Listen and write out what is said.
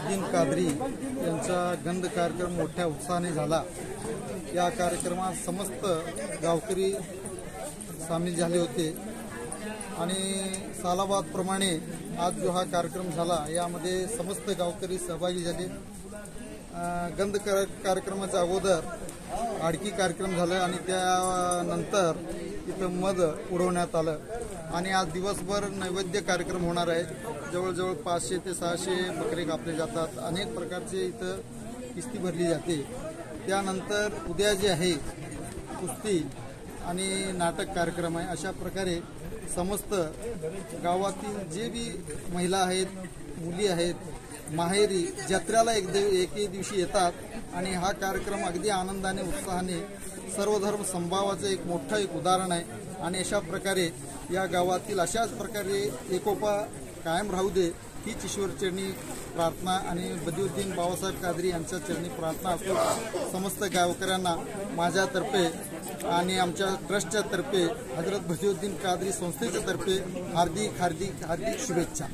बदियुद्दीन कादरी यांचा गंध कार्यक्रम मोठ्या उत्साहाने झाला। या कार्यक्रमात समस्त गावकरी सामील झाले होते आणि सालाबादप्रमाणे आज जो हा कार्यक्रम झाला यामध्ये समस्त गावकरी सहभागी झाले। गंध कार्यक्रमाच्या अगोदर आडकी कार्यक्रम झाला आणि त्यानंतर इथं मध उडवण्यात आलं आणि आज दिवसभर नैवेद्य कार्यक्रम होणार आहे। जवळजवळ 500 ते 600 बकरे कापले जातात। अनेक प्रकारचे इथं किस्ती भरली जाते। त्यानंतर उद्या जे आहे कुस्ती आणि नाटक कार्यक्रम आहे। अशा प्रकारे समस्त गावातील जे बी महिला आहेत, मुली आहेत, माहेरी जत्रेला एके दिवशी येतात आणि हा कार्यक्रम अगदी आनंदाने उत्साहाने सर्व धर्म समभावाचं एक मोठं उदाहरण आहे आणि अशा प्रकारे या गावातील अशाच प्रकारे एकोपा कायम राहू दे हीच ईश्वरचरणी प्रार्थना आणि बदियुद्दीन बाबासाहेब कादरी यांच्या चरणी प्रार्थना असतो। समस्त गावकऱ्यांना माझ्यातर्फे आणि आमच्या ट्रस्टच्या तर्फे हजरत बदियुद्दीन कादरी संस्थेच्या तर्फे हार्दिक शुभेच्छा।